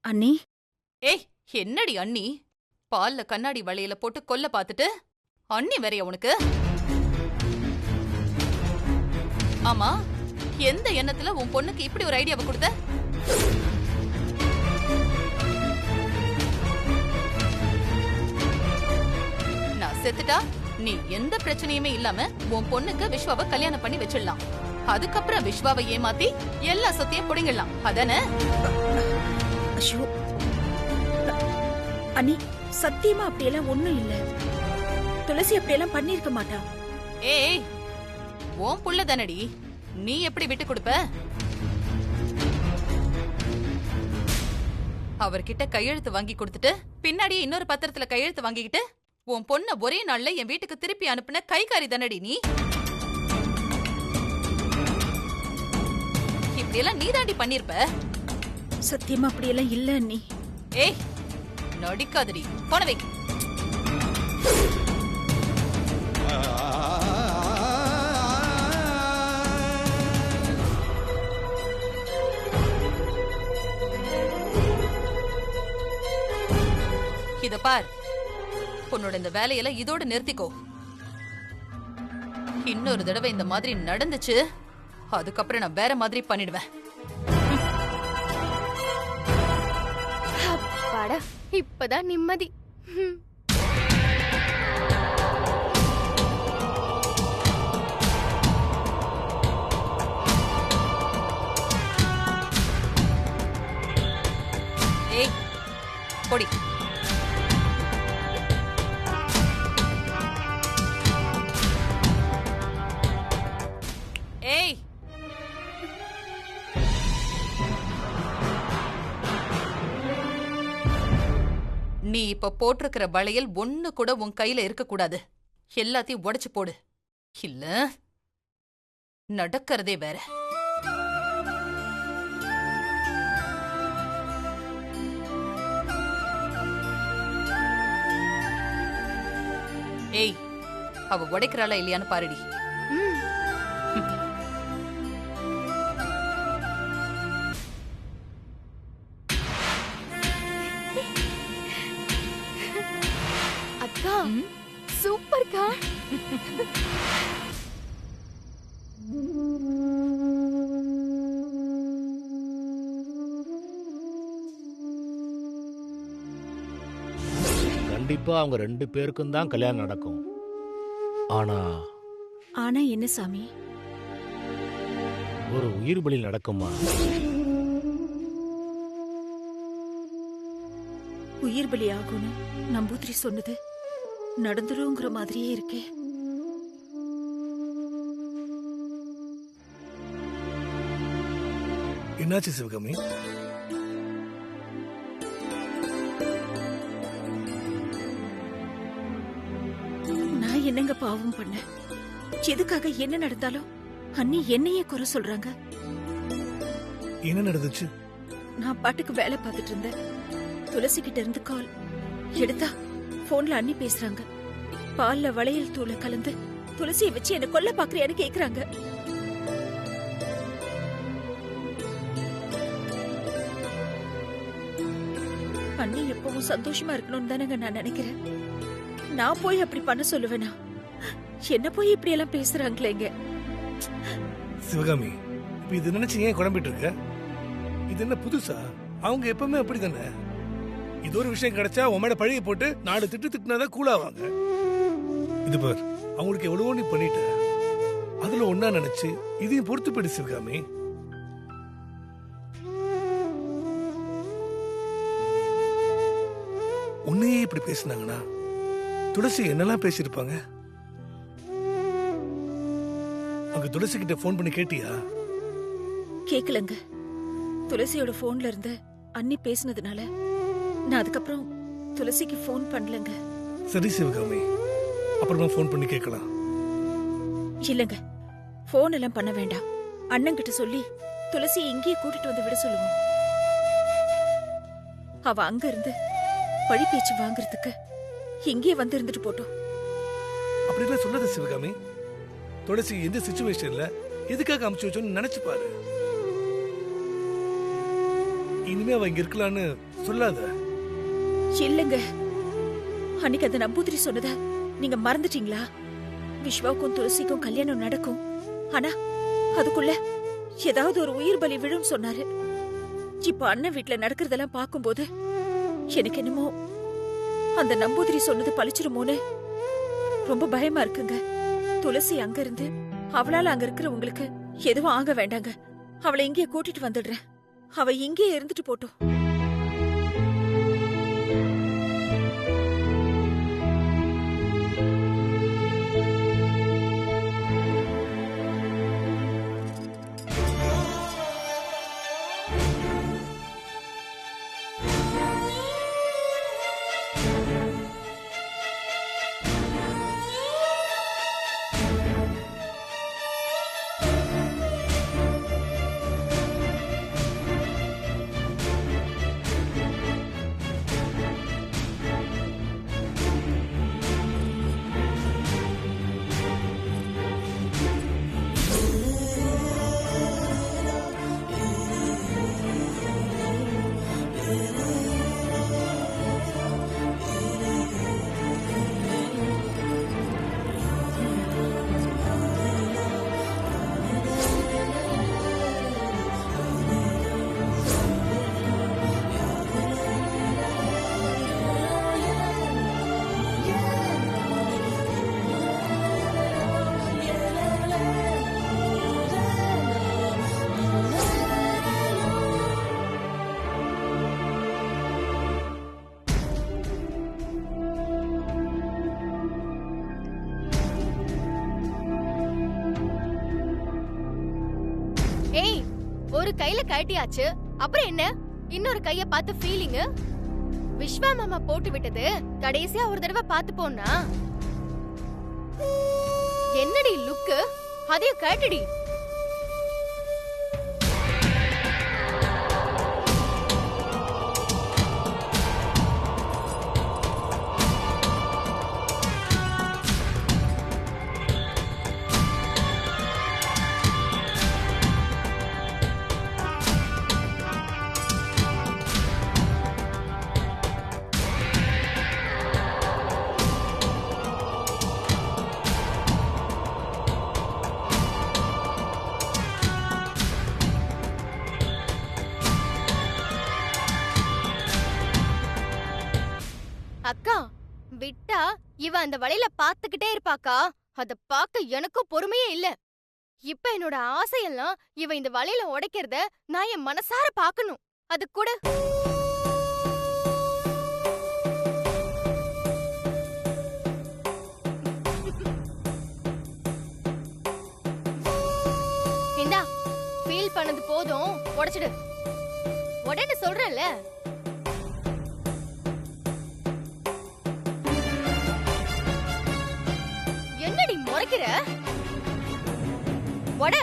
அண்ணி. ஏய், என்னடி அண்ணி? பால்ல கண்ணாடி வளையல போட்டு கொல்ல பாத்துட்டு அண்ணி வேறையா உனக்கு? ஆமா, எந்த எண்ணத்துல உன் பொண்ணுக்கு இப்படி ஒரு ஐடியாவை கொடுத்த? நான் செத்துட்டா நீ எந்த பிரச்சனையுமே இல்லாம உன் பொண்ணுக்கு விஸ்வாவை கல்யாணம் பண்ணி வச்சிடலாம். அதுக்கப்புறம் விஸ்வாவை ஏமாத்தி எல்லா சொத்தையும் புடிங்கிடலாம், அதானே? ஐயோ அண்ணி, சத்தியமா அப்படியெல்லாம் ஒண்ணும் இல்ல. துளசி அப்படியெல்லாம் பண்ணிருக்க மாட்டா. ஏய், உன் புள்ள தானடி, நீ எப்படி விட்டு கொடுப்ப? அவர்கிட்ட கையெழுத்து வாங்கி கொடுத்துட்டு பின்னாடி இன்னொரு பத்திரத்துல கையெழுத்து வாங்கிக்கிட்டு உன் பொண்ண ஒரே நாள்ல என் வீட்டுக்கு திருப்பி அனுப்புன கைகாரி தானடி நீ. இப்படியெல்லாம் நீ தாண்டி பண்ணிருப்ப. சத்தியமா அப்படியெல்லாம் இல்ல அண்ணி. ஏய், நடிக்காதடி, போனவை. இத பார், உன்னோட இந்த வேலையில இதோட நிறுத்திக்கோ. இன்னொரு தடவை இந்த மாதிரி நடந்துச்சு, அதுக்கப்புறம் நான் வேற மாதிரி பண்ணிடுவேன். அப்பாடா, இப்பதான் நிம்மதி. ஏய், பொடி. ஏய், நீ இப்ப போட்டிருக்கிற வளையல் ஒண்ணு கூட உன் கையில இருக்க கூடாது. எல்லாத்தையும் உடைச்சு போடு, இல்ல நடக்கிறதே வேற. ஏய், அவ உடைக்கிறாளா இல்லையான்னு பாருடி. அக்கா, சூப்பர்க்கா. கண்டிப்பா அவங்க 2 பேருக்கும் தான் கல்யாணம் நடக்கும். ஆனா ஆனா என்ன சாமி? ஒரு உயிர் பலி நடக்குமா? உயிர் பலி ஆகும்னு நம்பூதிரி சொன்னது நடந்துருங்கிற மாதிரியே இருக்கே. என்னாச்சு சிவகாமி? நான் என்னங்க பாவம் பண்ண? எதுக்காக என்ன நடந்தாலும் அண்ணி என்னையே குறை சொல்றாங்க. என்ன நடந்துச்சு? நான் பாட்டுக்கு வேலை பார்த்துட்டு இருந்தேன். துளசி கிட்ட இருந்து கால் எடுத்தா போன்ல அண்ணி பேசுறாங்க. பால்ல வளையல் தூளை கலந்து துளசியை வச்சு என்ன கொல்ல பாக்குறியான்னு கேக்குறாங்க. அண்ணி எப்பவும் சந்தோஷமா இருக்கணும்னு தானங்க நான் நினைக்கிறேன். நான் போய் அப்படி பண்ண சொல்லுவேனா? என்ன போய் இப்படி எல்லாம் பேசுறாங்களேங்க. சிவகாமி, இப்ப இது நினைச்சு ஏன் குழம்பிட்டு இருக்க? இது என்ன புதுசா? அவங்க எப்பவுமே அப்படித்தானே. இது ஒரு விஷயம் கிடைச்சா உன் பழைய போட்டு 4 திட்டுனாதான் கூலாவாங்க. இது பார், அவங்களுக்கு எவ்வளவோ நீ பண்ணிட்ட. அதுல ஒன்னா நினைச்சு இதையும் பொறுத்து போயிடு சிவகாமி. உன்னையே இப்படி பேசினாங்கன்னா துளசி என்னெல்லாம் பேசிருப்பாங்க? அங்க துளசி கிட்ட போன் பண்ணி கேட்டியா? கேக்கலங்க. துளசியோட போன்ல இருந்து அண்ணி பேசினதுனால நான் அதுக்கப்புறம் துளசிக்கு போன் பண்ணலங்க. சரி சிவகாமி, அப்புறமா போன் பண்ணி கேட்கலாம். இல்லங்க, போன் எல்லாம் பண்ண வேண்டாம். அண்ணன் கிட்ட சொல்லி துளசி இங்கேயே கூட்டிட்டு வந்து விட சொல்லுவோம். அவ அங்க இருந்து பழி பேச்சு வாங்குறதுக்கு இங்கே வந்து இருந்துட்டு போட்டோம். அப்படிலாம் சொல்லாத சிவகாமி. துளசி எந்த சிச்சுவேஷன்ல எதுக்காக அமுச்சு வச்சோன்னு நினைச்சு பாரு. இனிமே அவ இங்க இருக்கலான்னு சொல்லாத. இல்லங்க, அன்னைக்கு அந்த நம்பூதிரி சொன்னத நீங்க மறந்துட்டீங்களா? விஸ்வாவுக்கும் துளசிக்கும் கல்யாணம் நடக்கும், ஆனா அதுக்குள்ள ஏதாவது ஒரு உயிர் பலி விழும் சொன்னாரு. இப்ப அண்ணன் வீட்டுல நடக்கிறதெல்லாம் பாக்கும்போது எனக்கு என்னமோ அந்த நம்பூதிரி சொன்னது பழிச்சிருமோன்னு ரொம்ப பயமா இருக்குங்க. துளசி அங்க இருந்து அவளால அங்க இருக்கிற உங்களுக்கு எதுவும் ஆக வேண்டாங்க. அவளை இங்கே கூட்டிட்டு வந்துடுறேன். அவ இங்கே இருந்துட்டு போட்டோம். ஏய், ஒரு கையில கட்டியாச்சு, அப்புறம் என்ன இன்னொரு கைய பார்த்து ஃபீலிங்? விஸ்வா மாமா போட்டு விட்டது கடைசியா ஒரு தடவை பார்த்து போனா என்னடி லுக்கு? அதையும் கட்டடி. அக்கா, விட்டா இவ அந்த வலையில பாத்துக்கிட்டே இருப்பாக்கா. அத பாக்க எனக்கும் பொறுமையே இல்ல. இப்ப என்னோட ஆசையெல்லாம் இவ இந்த வலையில உடைக்கிறத நான் என் மனசார பாக்கணும். அது கூட இந்தா, ஃபீல் பண்ணது போதும், உடைச்சிடு. உடனே சொல்றேன்ல. என்னடி முறைக்கிற? வட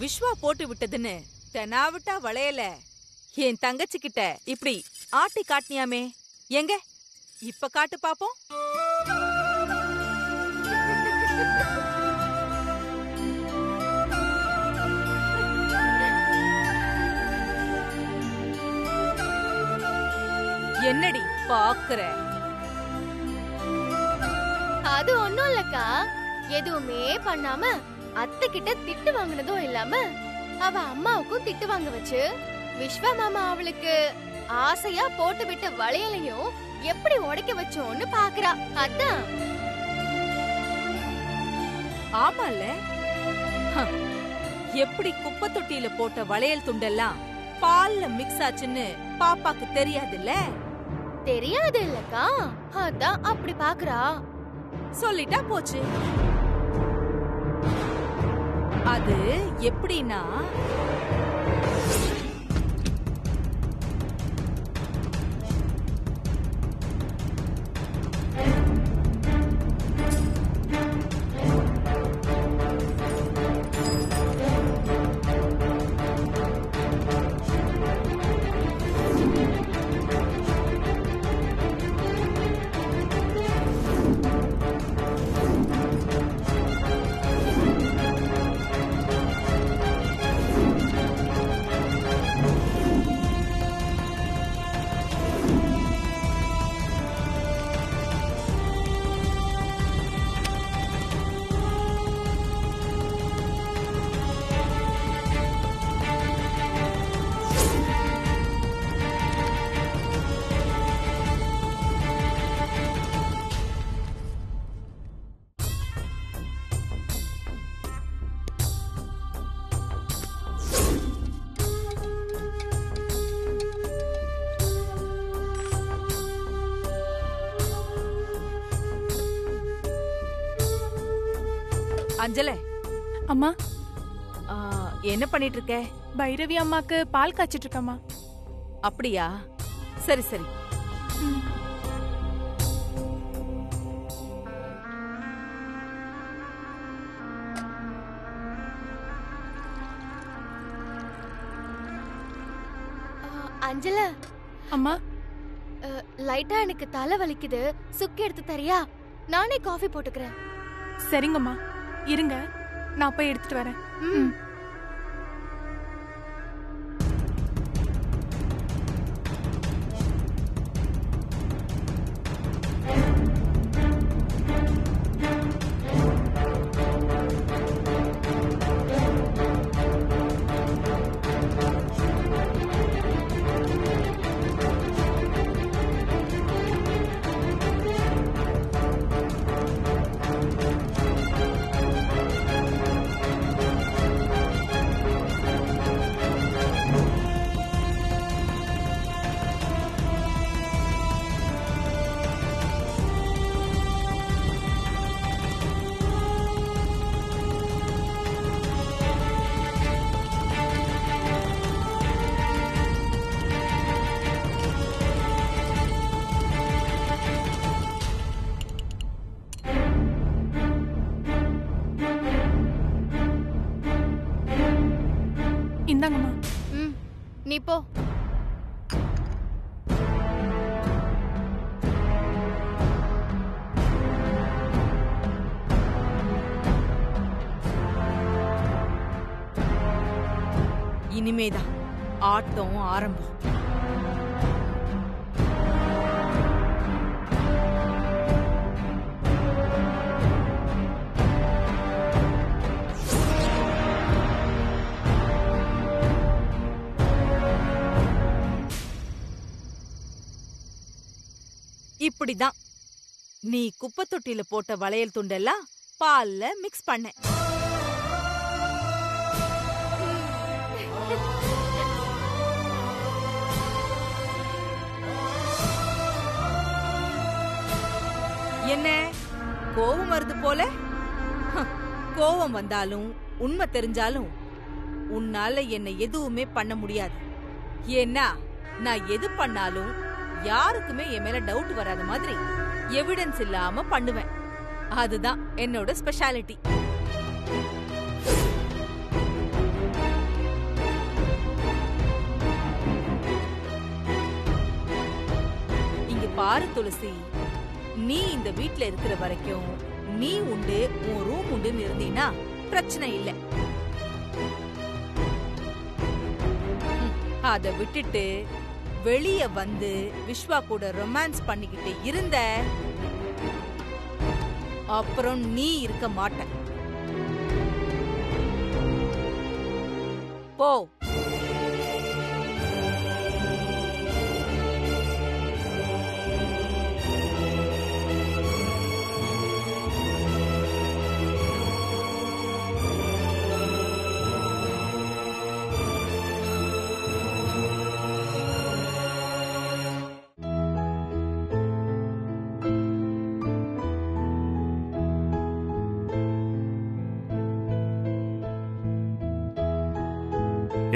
விஸ்வா போட்டு விட்டதுன்னு தெனாவிட்டா வளையல என் தங்கச்சி கிட்ட இப்படி ஆட்டி காட்டினியாமே, எங்க இப்ப காட்டு பாப்போம். என்னடி பாக்குற? அது ஒண்ணும் இல்லக்கா, எதுவுமே பண்ணாம அத்தை கிட்ட திட்டு வாங்கினதும் இல்லாம அவ அம்மாவுக்கும் திட்டு வாங்க வச்சு விஸ்வா மாமா அவளுக்கு ஆசையா போட்டு விட்ட வளையலையும் எப்படி உடைக்க வச்சோன்னு பாக்குறா. அதான். ஆமால, எப்படி குப்பை தொட்டியில போட்ட வளையல் துண்டெல்லாம் பால்ல மிக்ஸ் ஆச்சுன்னு பாப்பாக்கு தெரியாதுல்ல? தெரியாது இல்லக்கா, அதான் அப்படி பாக்குறா. சொல்லிட்டா போச்சு. அது எப்படின்னா, அஞ்சலே அம்மா, என்ன பண்ணிட்டு இருக்க? பைரவி அம்மாக்கு பால் காய்ச்சிட்டு இருக்கம்மா. அப்படியா? சரி சரி. அஞ்சல, அம்மா, லைட்டா எனக்கு தலை வலிக்குது, சுக்கு எடுத்து தரியா? நானே காஃபி போட்டுக்கிறேன். சரிங்கம்மா, இருங்க, நான் போய் எடுத்துட்டு வரேன். இந்தாங்கம்மா. நீ போ. இனிமேதான் ஆட்டம் ஆரம்பம். இப்படிதான் நீ குப்பை தொட்டில போட்ட வளையல் துண்டெல்லாம் பால்ல மிக்ஸ் பண்ண. என்ன கோவம் வருது போல? கோவம் வந்தாலும் உண்மை தெரிஞ்சாலும் உன்னால என்ன எதுவுமே பண்ண முடியாது. ஏன்னா நான் எது பண்ணாலும் யாருக்குமே என் மேல டவுட் வராத மாதிரி எவிடன்ஸ் இல்லாம பண்ணுவேன். அதுதான் என்னோட ஸ்பெஷாலிட்டி. இங்க பாரு துளசி, நீ இந்த வீட்ல இருக்கிற வரைக்கும் நீ உண்டு உன் ரூம் உண்டுன்னு இருந்தீன்னா பிரச்சனை இல்லை. அத விட்டுட்டு வெளிய வந்து விஸ்வா கூட ரொமான்ஸ் பண்ணிக்கிட்டு இருந்த அப்புறம் நீ இருக்க மாட்ட. போ.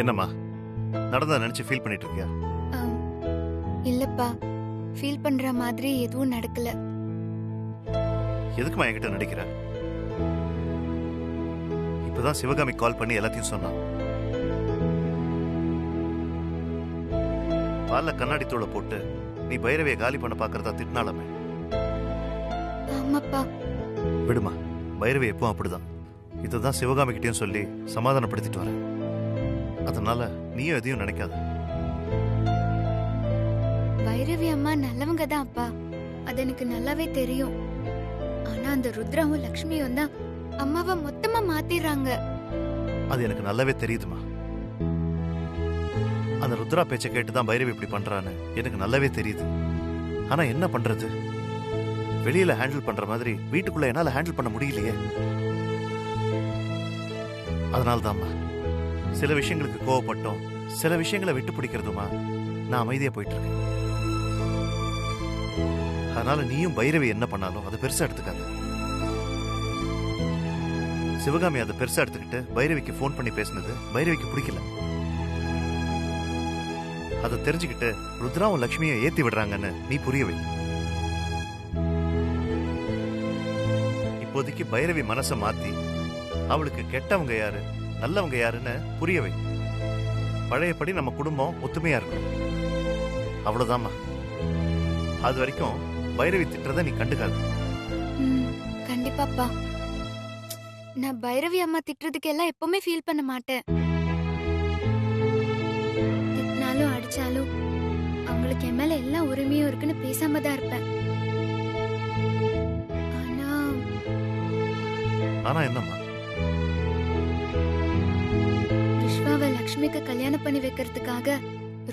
என்னம்மா நடந்தத நினைச்சு ஃபீல் பண்ணிட்டு இருக்கியா? இல்லப்பா, ஃபீல் பண்ற மாதிரி எதுவும் நடக்கல. எதுக்குமா என்கிட்ட நடிக்கிற? இப்பதான் சிவகாமி கால் பண்ணி எல்லாத்தையும் சொன்னான். பால்ல கண்ணாடி தூளை போட்டு நீ பைரவியை காலி பண்ண பாக்குறதா திட்டினாலுமே. ஆமாப்பா. விடுமா, பைரவி எப்பவும் அப்படிதான். இதுதான் சிவகாமி கிட்டயும் சொல்லி சமாதானப்படுத்திட்டு வரேன். அதனால நீயும் எதையும் நினைக்காத. பைரவி அம்மா நல்லவங்க தான் அப்பா, அது எனக்கு நல்லாவே தெரியும். ஆனா அந்த ருத்ராவும் லக்ஷ்மியும் தான் அம்மாவை மொத்தமா மாத்திடுறாங்க. அது எனக்கு நல்லாவே தெரியுதுமா. அந்த ருத்ரா பேச்சை கேட்டுதான் பைரவி இப்படி பண்றான்னு எனக்கு நல்லாவே தெரியுது. ஆனா என்ன பண்றது? வெளியில ஹேண்டில் பண்ற மாதிரி வீட்டுக்குள்ள என்னால ஹேண்டில் பண்ண முடியலையே. அதனால்தான்மா சில விஷயங்களுக்கு கோவப்பட்டோம், சில விஷயங்களை விட்டு பிடிக்கிறதுமா நான் அமைதியா போயிட்டு இருக்கேன். அதனால நீயும் பைரவி என்ன பண்ணாலும் அதை பெருசா எடுத்துக்காங்க. சிவகாமி அதை பெருசா எடுத்துக்கிட்டு பைரவிக்கு போன் பண்ணி பேசினது பைரவிக்கு பிடிக்கல. அதை தெரிஞ்சுக்கிட்டு ருத்ராவும் லட்சுமியை ஏத்தி விடுறாங்கன்னு நீ புரியவை. இப்போதைக்கு பைரவி மனசை மாத்தி அவளுக்கு கெட்டவங்க யாரு நல்லவங்க யாருன்னு புரியவை. பழையபடி நம்ம குடும்பம் ஒத்துமையா இருக்கும், அவ்வளவுதாம்மா. அது வரைக்கும் பைரவி திட்டுறத நீ கண்டுக்காது. கண்டிப்பாப்பா. நான் பைரவி அம்மா திட்டுறதுக்கு எல்லாம் எப்பவுமே ஃபீல் பண்ண மாட்டேன். திட்டினாலும் அடிச்சாலும் அவங்களுக்கு என் மேல எல்லா உரிமையும் இருக்குன்னு பேசாம தான் இருப்பேன். ஆனா என்னம்மா? விஸ்வாவை லக்ஷ்மிக்கு கல்யாணம் பண்ணி வைக்கிறதுக்காக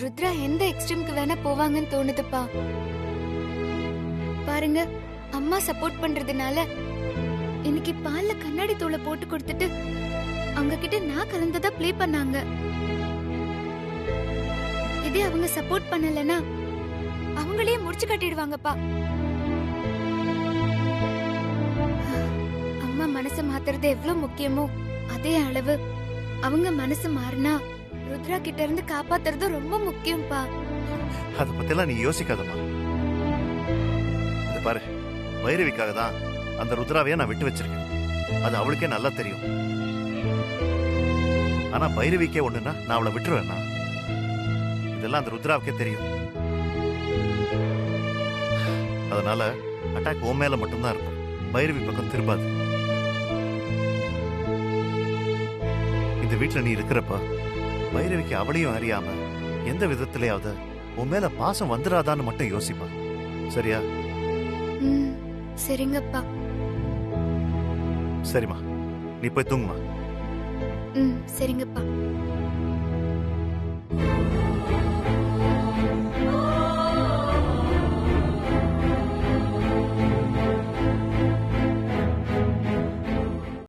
ருத்ரா எந்த எக்ஸ்ட்ரீம்க்கு வேணா போவாங்கன்னு தோணுதுப்பா. பாருங்க, அம்மா சப்போர்ட் பண்றதுனால இன்னைக்கு பால்ல கண்ணாடி தூளை போட்டு கொடுத்துட்டு அவங்க கிட்ட நான் கலந்ததா ப்ளே பண்ணாங்க. இதே அவங்க சப்போர்ட் பண்ணலனா அவங்களே முடிச்சு கட்டிடுவாங்கப்பா. அம்மா மனசை மாத்துறது எவ்வளவு முக்கியமோ அதே அளவு அவங்க மனசு மாறினா ருத்ரா கிட்ட இருந்து காப்பாத்துறது ரொம்ப முக்கியம்பா. அத பத்திலாம் நீ யோசிக்காதம்மா. இது பாரு, பைரவிக்காக தான் அந்த ருத்ராவையே நான் விட்டு வச்சிருக்கேன். அது அவளுக்கே நல்லா தெரியும். ஆனா பைரவிக்கே ஒண்ணுன்னா நான் அவளை விட்டுருவேன்னா? இதெல்லாம் அந்த ருத்ராவுக்கே தெரியும். அதனால அட்டாக் உன் மேல மட்டும்தான் இருக்கும், பைரவி பக்கம் திரும்பாது. இந்த வீட்டுல நீ இருக்கிறப்ப பைரவிக்கு அவளையும் அறியாம எந்த விதத்திலேயாவது உன் மேல பாசம் வந்துடாதான்னு மட்டும் யோசிப்பா. சரியா? சரிங்கப்பா. சரிம்மா, நீ போய் தூங்குமா. சரிங்கப்பா.